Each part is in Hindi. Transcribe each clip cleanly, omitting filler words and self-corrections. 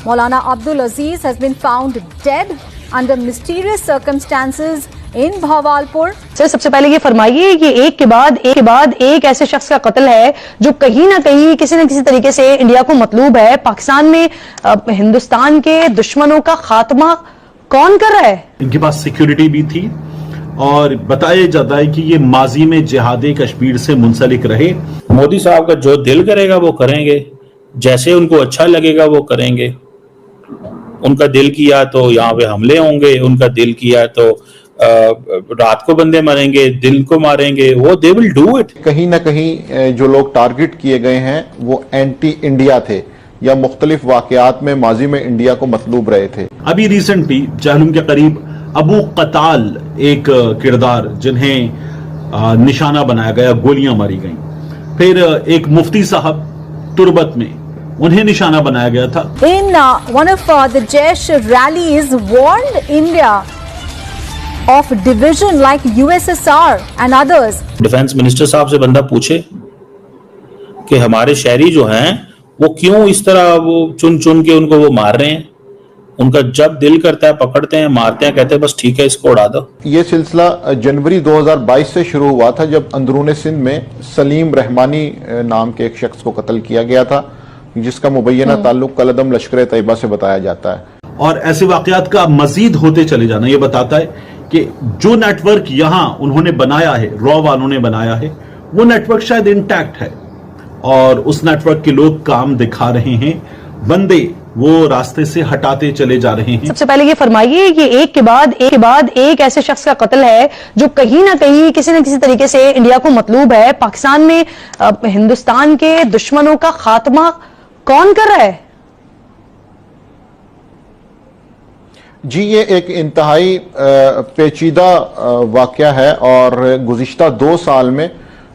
Maulana Abdul Aziz has been found dead under mysterious circumstances in Bhawalpur. Sir, सबसे पहले ये फरमाइए कि एक के बाद एक ऐसे शख्स का कत्ल है जो कहीं ना कहीं किसी न किसी तरीके से इंडिया को मतलूब है। पाकिस्तान में हिंदुस्तान के दुश्मनों का खात्मा कौन कर रहा है? इनके पास सिक्योरिटी भी थी और बताया जाता है कि ये माजी में जिहादे कश्मीर से मुंसलिक रहे। मोदी साहब का जो दिल करेगा वो करेंगे, जैसे उनको अच्छा लगेगा वो करेंगे। उनका दिल किया तो यहाँ पे हमले होंगे, उनका दिल किया तो रात को बंदे मरेंगे, दिल को मारेंगे, वो दे विल डू इट। कहीं ना कहीं जो लोग टारगेट किए गए हैं वो एंटी इंडिया थे या मुख्तलिफ वाकयात में माजी में इंडिया को मतलूब रहे थे। अभी रिसेंटली जहलुम के करीब अबू कताल एक किरदार जिन्हें निशाना बनाया गया, गोलियां मारी गईं। फिर एक मुफ्ती साहब तुर्बत में, उन्हें निशाना बनाया गया था। In one of the Jaish rallies warned India of division like USSR and others. Defence minister साहब से बंदा पूछे कि हमारे शहरी जो हैं वो क्यों इस तरह वो चुन चुन के उनको वो मार रहे हैं। उनका जब दिल करता है पकड़ते हैं, मारते हैं, कहते हैं बस ठीक है इसको उड़ा दो। ये सिलसिला जनवरी 2022 से शुरू हुआ था जब अंदरून सिंध में सलीम रहमानी नाम के एक शख्स को कत्ल किया गया था, जिसका मुबैना ताल्लुक कलदम लश्कर तैयबा से बताया जाता है। और ऐसे वाकयात का मजीद होते चले जाना ये बताता है कि जो नेटवर्क यहां उन्होंने बनाया है, रॉ वालों ने बनाया है, वो नेटवर्क शायद इंटैक्ट है और उस नेटवर्क के लोग काम दिखा रहे हैं, बंदे वो रास्ते से हटाते चले जा रहे हैं। सबसे पहले ये फरमाइए कि एक के बाद एक ऐसे शख्स का कत्ल है जो कहीं ना कहीं किसी न किसी तरीके से इंडिया को मतलूब है। पाकिस्तान में हिंदुस्तान के दुश्मनों का खात्मा कौन कर रहा है? जी, ये एक इंतहाई पेचीदा वाकया है और गुज़िश्ता 2 साल में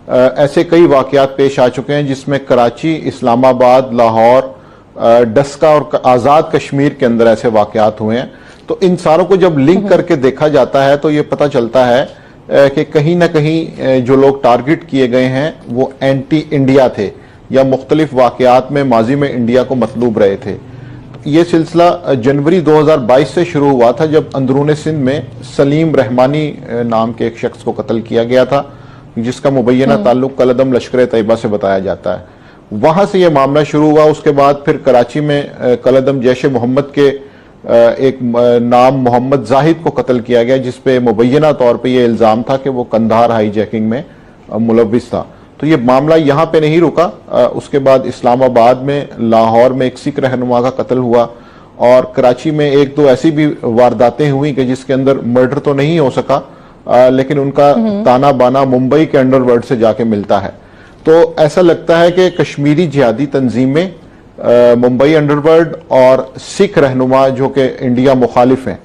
ऐसे कई वाकयात पेश आ चुके हैं जिसमें कराची, इस्लामाबाद, लाहौर, डस्का और आज़ाद कश्मीर के अंदर ऐसे वाकयात हुए हैं। तो इन सारों को जब लिंक करके देखा जाता है तो ये पता चलता है कि कहीं ना कहीं जो लोग टारगेट किए गए हैं वो एंटी इंडिया थे या मुख्तलिफ वाकयात में माजी में इंडिया को मतलूब रहे थे। ये सिलसिला जनवरी 2022 से शुरू हुआ था जब अंदरून सिंध में सलीम रहमानी नाम के एक शख्स को कत्ल किया गया था, जिसका मुबैना ताल्लुक कलदम लश्कर तैयबा से बताया जाता है। वहां से यह मामला शुरू हुआ। उसके बाद फिर कराची में कलदम जैश मोहम्मद के एक नाम मोहम्मद जाहिद को कत्ल किया गया, जिसपे मुबैना तौर पे यह इल्ज़ाम था कि वो कंधार हाईजैकिंग में मुलव्विस था। तो ये मामला यहाँ पे नहीं रुका। उसके बाद इस्लामाबाद में, लाहौर में एक सिख रहनुमा का कत्ल हुआ और कराची में 1-2 ऐसी भी वारदातें हुई कि जिसके अंदर मर्डर तो नहीं हो सका, लेकिन उनका ताना बाना मुंबई के अंडरवर्ल्ड से जाके मिलता है। तो ऐसा लगता है कि कश्मीरी जिहादी तंजीमें, मुंबई अंडरवर्ल्ड और सिख रहनुमा जो कि इंडिया मुखालिफ हैं,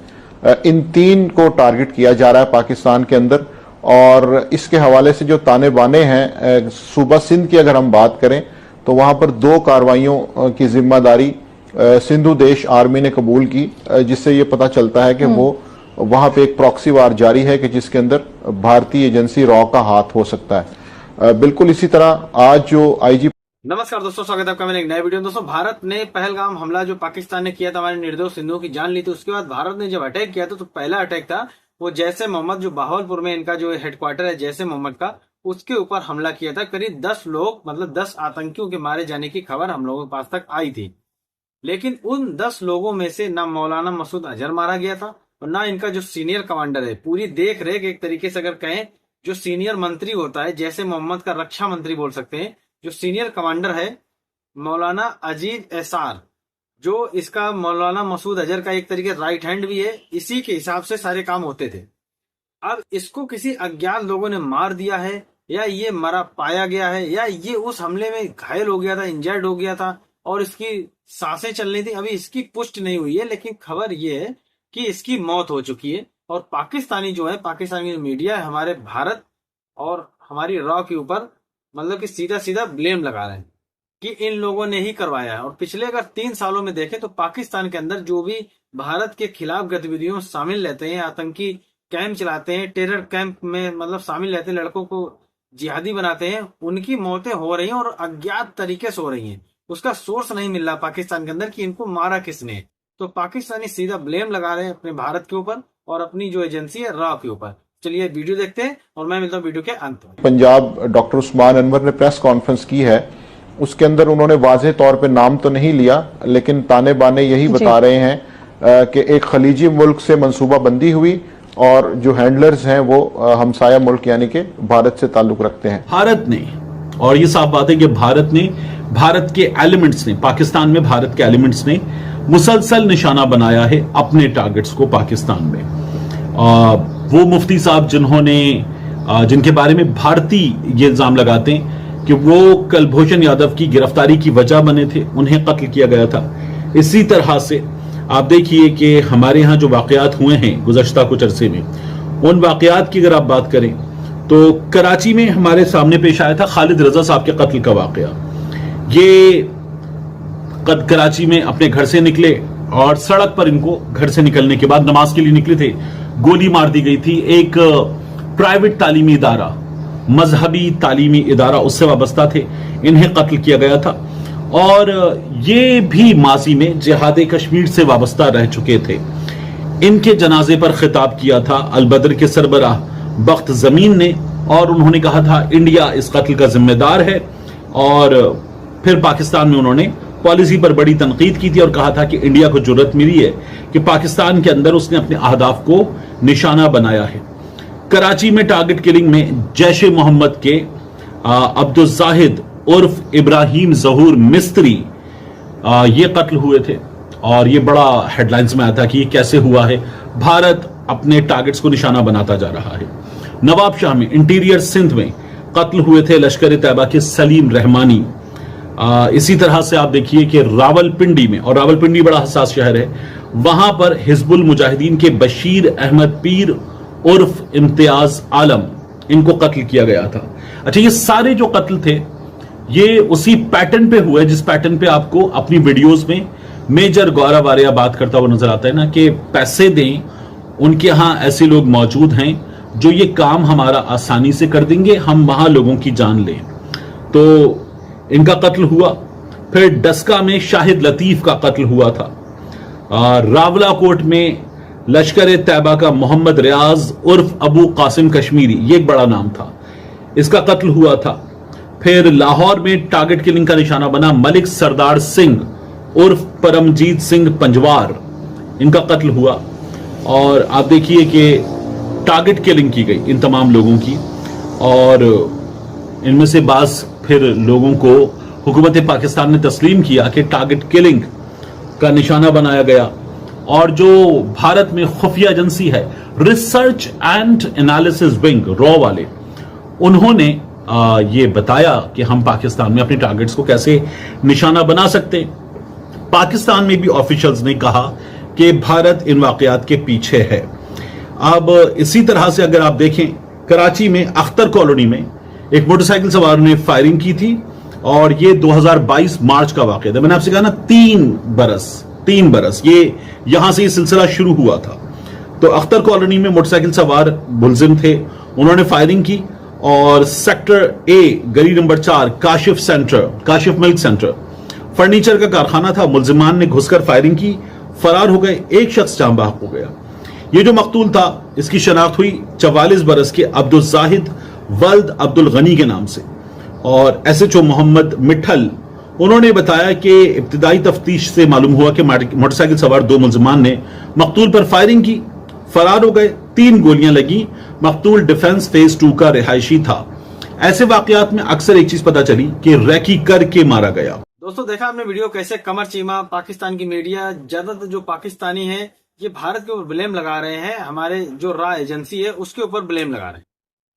इन 3 को टारगेट किया जा रहा है पाकिस्तान के अंदर। और इसके हवाले से जो ताने बाने हैं, सूबा सिंध की अगर हम बात करें तो वहां पर 2 कार्रवाइयों की जिम्मेदारी सिंधु देश आर्मी ने कबूल की, जिससे ये पता चलता है कि वो वहां पे एक प्रॉक्सी वार जारी है कि जिसके अंदर भारतीय एजेंसी रॉ का हाथ हो सकता है। बिल्कुल इसी तरह आज जो आईजी। नमस्कार दोस्तों, स्वागत है आपका मेरे एक नए वीडियो। दोस्तों, भारत ने पहलगाम हमला जो पाकिस्तान ने किया था, हमारे निर्दोष हिंदुओं की जान ली थी। उसके बाद भारत ने जब अटैक किया था तो पहला अटैक था वो जैसे मोहम्मद, जो बहावलपुर में इनका जो हेडक्वार्टर है जैसे मोहम्मद का, उसके ऊपर हमला किया था। करीब 10 लोग, मतलब 10 आतंकियों के मारे जाने की खबर हम लोगों के पास तक आई थी। लेकिन उन 10 लोगों में से ना मौलाना मसूद अजहर मारा गया था और ना इनका जो सीनियर कमांडर है, पूरी देख रेख एक तरीके से अगर कहें, जो सीनियर मंत्री होता है, जैसे मोहम्मद का रक्षा मंत्री बोल सकते हैं, जो सीनियर कमांडर है मौलाना अजीज एसार, जो इसका मौलाना मसूद अजहर का एक तरीके राइट हैंड भी है, इसी के हिसाब से सारे काम होते थे। अब इसको किसी अज्ञात लोगों ने मार दिया है या ये मरा पाया गया है या ये उस हमले में घायल हो गया था, इंजर्ड हो गया था और इसकी सांसें चल रही थी, अभी इसकी पुष्टि नहीं हुई है। लेकिन खबर ये है कि इसकी मौत हो चुकी है और पाकिस्तानी जो है, पाकिस्तानी मीडिया है, हमारे भारत और हमारी रॉ के ऊपर मतलब कि सीधा सीधा ब्लेम लगा रहे हैं कि इन लोगों ने ही करवाया है। और पिछले अगर 3 सालों में देखें तो पाकिस्तान के अंदर जो भी भारत के खिलाफ गतिविधियों में शामिल रहते हैं, आतंकी कैंप चलाते हैं, टेरर कैंप में मतलब शामिल रहते हैं, लड़कों को जिहादी बनाते हैं, उनकी मौतें हो रही हैं और अज्ञात तरीके से हो रही हैं। उसका सोर्स नहीं मिल रहा पाकिस्तान के अंदर कि इनको मारा किसने। तो पाकिस्तानी सीधा ब्लेम लगा रहे हैं अपने भारत के ऊपर और अपनी जो एजेंसी है रॉ के ऊपर। चलिए वीडियो देखते हैं और मैं मिलता हूँ वीडियो के अंत में। पंजाब डॉक्टर उस्मान अनवर ने प्रेस कॉन्फ्रेंस की है, उसके अंदर उन्होंने वाज़ेह तौर पे नाम तो नहीं लिया, लेकिन ताने बाने यही बता रहे हैं कि एक खलीजी मुल्क से मंसूबाबंदी हुई और जो हैंडलर्स हैं वो हमसाया मुल्क यानी कि भारत से ताल्लुक रखते हैं। भारत ने, और ये साफ बात है कि भारत के एलिमेंट्स ने, पाकिस्तान में भारत के एलिमेंट्स ने मुसलसल निशाना बनाया है अपने टारगेट्स को पाकिस्तान में। वो मुफ्ती साहब जिनके बारे में भारतीय ये इल्जाम लगाते हैं कि वो कुलभूषण यादव की गिरफ्तारी की वजह बने थे, उन्हें कत्ल किया गया था। इसी तरह से आप देखिए कि हमारे यहाँ जो वाकयात हुए हैं गुज़श्ता कुछ अरसे में, उन वाकयात की अगर आप बात करें तो कराची में हमारे सामने पेश आया था खालिद रजा साहब के कत्ल का वाकया। ये कराची में अपने घर से निकले और सड़क पर इनको घर से निकलने के बाद नमाज के लिए निकले थे, गोली मार दी गई थी। एक प्राइवेट तालीमी इदारा, मजहबी तालीमी इदारा उससे वाबस्ता थे, इन्हें कत्ल किया गया था। और ये भी माजी में जिहाद कश्मीर से वाबस्ता रह चुके थे। इनके जनाजे पर खिताब किया था अलबदर के सरबराह बख्त जमीन ने, और उन्होंने कहा था इंडिया इस कत्ल का जिम्मेदार है। और फिर पाकिस्तान में उन्होंने पॉलिसी पर बड़ी तनकीद की थी और कहा था कि इंडिया को जुर्रत मिली है कि पाकिस्तान के अंदर उसने अपने अहदाफ को निशाना बनाया है। कराची में टारगेट किलिंग में जैश ए मोहम्मद के अब्दुल जाहिद उर्फ इब्राहिम जहूर मिस्त्री ये कत्ल हुए थे और ये बड़ा हेडलाइंस में आया था कि ये कैसे हुआ है, भारत अपने टारगेट्स को निशाना बनाता जा रहा है। नवाब शाह में इंटीरियर सिंध में कत्ल हुए थे लश्कर तैयबा के सलीम रहमानी। इसी तरह से आप देखिए कि रावलपिंडी में, और रावलपिंडी बड़ा हसास शहर है, वहां पर हिजबुल मुजाहिदीन के बशीर अहमद पीर उर्फ इम्तियाज आलम, इनको कत्ल किया गया था। अच्छा, ये सारे जो कत्ल थे ये उसी पैटर्न पे हुए जिस पैटर्न पे आपको अपनी वीडियोस में मेजर गौरव आर्या बात करता हुआ नजर आता है ना, कि पैसे दें, उनके यहां ऐसे लोग मौजूद हैं जो ये काम हमारा आसानी से कर देंगे, हम वहां लोगों की जान लें। तो इनका कत्ल हुआ। फिर डस्का में शाहिद लतीफ का कत्ल हुआ था। रावलाकोट में लश्कर तैयबा का मोहम्मद रियाज उर्फ अबू कासिम कश्मीरी, ये एक बड़ा नाम था, इसका कत्ल हुआ था। फिर लाहौर में टारगेट किलिंग का निशाना बना मलिक सरदार सिंह उर्फ परमजीत सिंह पंजवार, इनका कत्ल हुआ। और आप देखिए कि टारगेट किलिंग की गई इन तमाम लोगों की, और इनमें से बाज फिर लोगों को हुकूमत पाकिस्तान ने तस्लीम किया कि टारगेट किलिंग का निशाना बनाया गया। और जो भारत में खुफिया एजेंसी है research and analysis wing raw वाले, उन्होंने ये बताया कि हम पाकिस्तान में अपने टारगेट्स को कैसे निशाना बना सकते हैं। पाकिस्तान में भी ऑफिशियल्स ने कहा कि भारत इन वाकयात के पीछे है। अब इसी तरह से अगर आप देखें, कराची में अख्तर कॉलोनी में एक मोटरसाइकिल सवार ने फायरिंग की थी और ये 2022 मार्च का वाकया था। मैंने आपसे कहा ना 3 बरस ये यहां से ये सिलसिला शुरू हुआ था। तो अख्तर कॉलोनी में मोटरसाइकिल सवार मुलजिम थे, उन्होंने फायरिंग की और सेक्टर ए गली number 4 Kashif milk centre furniture का कारखाना था, मुलजिमान ने घुसकर फायरिंग की, फरार हो गए, एक शख्स जान बहक हो गया। ये जो मकतूल था इसकी शनाख्त हुई 44 बरस के अब्दुल जाहिद वल्द अब्दुल गनी के नाम से, और एसएचओ मोहम्मद मिठल, उन्होंने बताया कि इब्तिदाई तफ्तीश से मालूम हुआ कि मोटरसाइकिल सवार 2 मुलजिमान ने मकतूल पर फायरिंग की, फरार हो गए, 3 गोलियां लगी। मकतूल डिफेंस फेज 2 का रिहायशी था। ऐसे वाकयात में अक्सर एक चीज पता चली कि रैकी करके मारा गया। दोस्तों, देखा आपने वीडियो कैसे कमर चीमा पाकिस्तान की मीडिया, ज्यादातर जो पाकिस्तानी है ये भारत के ऊपर ब्लेम लगा रहे हैं, हमारे जो रॉ एजेंसी है उसके ऊपर ब्लेम लगा रहे हैं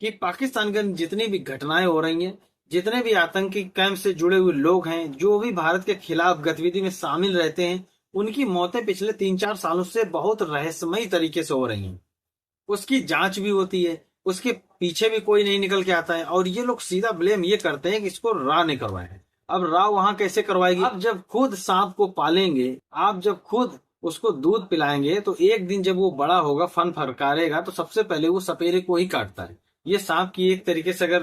कि पाकिस्तान के जितनी भी घटनाएं हो रही हैं, जितने भी आतंकी कैंप से जुड़े हुए लोग हैं, जो भी भारत के खिलाफ गतिविधि में शामिल रहते हैं, उनकी मौतें पिछले 3-4 सालों से बहुत रहस्यमयी तरीके से हो रही हैं। उसकी जांच भी होती है, उसके पीछे भी कोई नहीं निकल के आता है, और ये लोग सीधा ब्लेम ये करते हैं कि इसको रॉ ने करवाया है। अब रॉ वहां कैसे करवाएगी? आप जब खुद सांप को पालेंगे, आप जब खुद उसको दूध पिलाएंगे, तो एक दिन जब वो बड़ा होगा, फन फरकारेगा, तो सबसे पहले वो सपेरे को ही काटता है। ये सांप की एक तरीके से अगर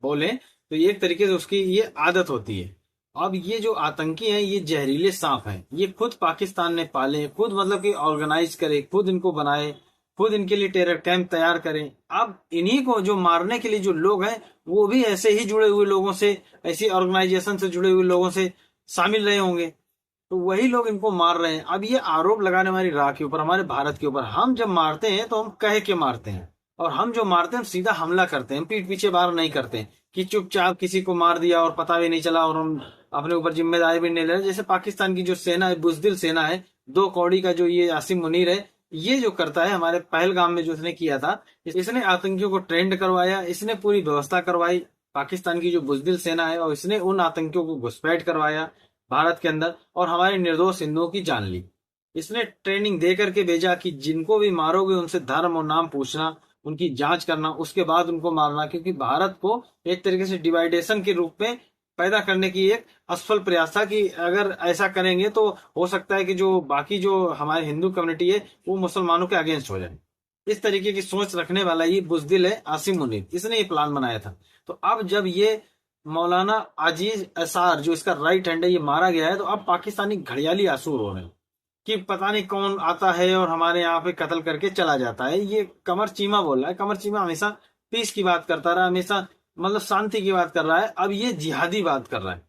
बोले तो एक तरीके से उसकी ये आदत होती है अब ये जो आतंकी हैं ये जहरीले सांप हैं, ये खुद पाकिस्तान ने पाले, खुद मतलब कि ऑर्गेनाइज करे, खुद इनको बनाए, खुद इनके लिए टेरर कैंप तैयार करें। अब इन्हीं को जो मारने के लिए जो लोग हैं वो भी ऐसे ही जुड़े हुए लोगों से, ऐसी ऑर्गेनाइजेशन से जुड़े हुए लोगों से शामिल रहे होंगे, तो वही लोग इनको मार रहे हैं। अब ये आरोप लगाने हमारी राह के ऊपर, हमारे भारत के ऊपर, हम जब मारते हैं तो हम कह के मारते हैं, और हम जो मारते हैं हम सीधा हमला करते हैं, पीठ पीछे वार नहीं करते कि चुपचाप किसी को मार दिया और पता भी नहीं चला और हम अपने ऊपर जिम्मेदारी भी नहीं ले रहे। जैसे पाकिस्तान की जो सेना है, बुजदिल सेना है, 2 कौड़ी का जो ये आसिम मुनीर है, ये जो करता है, हमारे पहलगाम में जो इसने किया था, इसने आतंकियों को ट्रेंड करवाया, इसने पूरी व्यवस्था करवाई, पाकिस्तान की जो बुजदिल सेना है, और इसने उन आतंकियों को घुसपैठ करवाया भारत के अंदर और हमारे निर्दोष हिंदुओं की जान ली। इसने ट्रेनिंग दे करके भेजा कि जिनको भी मारोगे उनसे धर्म और नाम पूछना, उनकी जांच करना, उसके बाद उनको मारना, क्योंकि भारत को एक तरीके से डिवाइडेशन के रूप में पैदा करने की एक असफल प्रयास था कि अगर ऐसा करेंगे तो हो सकता है कि जो बाकी जो हमारी हिंदू कम्युनिटी है वो मुसलमानों के अगेंस्ट हो जाए। इस तरीके की सोच रखने वाला ये बुजदिल है आसिम मुनीर, इसने ये प्लान बनाया था। तो अब जब ये मौलाना अजीज असार जो इसका राइट हैंड है ये मारा गया है, तो अब पाकिस्तानी घड़ियाली आंसू रो रहे हैं कि पता नहीं कौन आता है और हमारे यहाँ पे कत्ल करके चला जाता है। ये कमर चीमा बोल रहा है, कमर चीमा हमेशा पीस की बात करता रहा, हमेशा मतलब शांति की बात कर रहा है, अब ये जिहादी बात कर रहा है।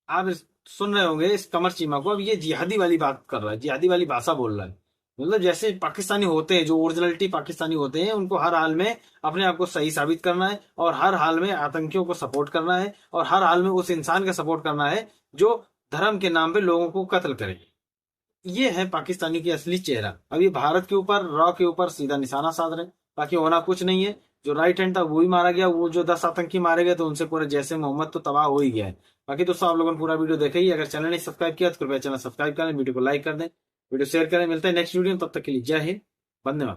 आप सुन रहे होंगे इस कमर चीमा को, अब ये जिहादी वाली बात कर रहा है, जिहादी वाली भाषा बोल रहा है। मतलब जैसे पाकिस्तानी होते हैं, जो ओरिजिनलिटी पाकिस्तानी होते हैं, उनको हर हाल में अपने आप को सही साबित करना है और हर हाल में आतंकियों को सपोर्ट करना है और हर हाल में उस इंसान का सपोर्ट करना है जो धर्म के नाम पे लोगों को कत्ल करे। ये है पाकिस्तानी की असली चेहरा। अब ये भारत के ऊपर, रॉ के ऊपर सीधा निशाना साध रहे, बाकी होना कुछ नहीं है। जो राइट हैंड था वो भी मारा गया, वो जो 10 आतंकी मारे गए तो उनसे पूरे जैसे मोहम्मद तो तबाह हो ही गया है। बाकी दोस्तों आप लोगों ने पूरा वीडियो देखा ही, अगर चैनल नहीं सब्सक्राइब किया तो कृपया चैनल सब्सक्राइब करें, वीडियो को लाइक कर दें, वीडियो शेयर करें। मिलते हैं नेक्स्ट वीडियो में, तब तक के लिए जय हिंद, वंदे मातरम।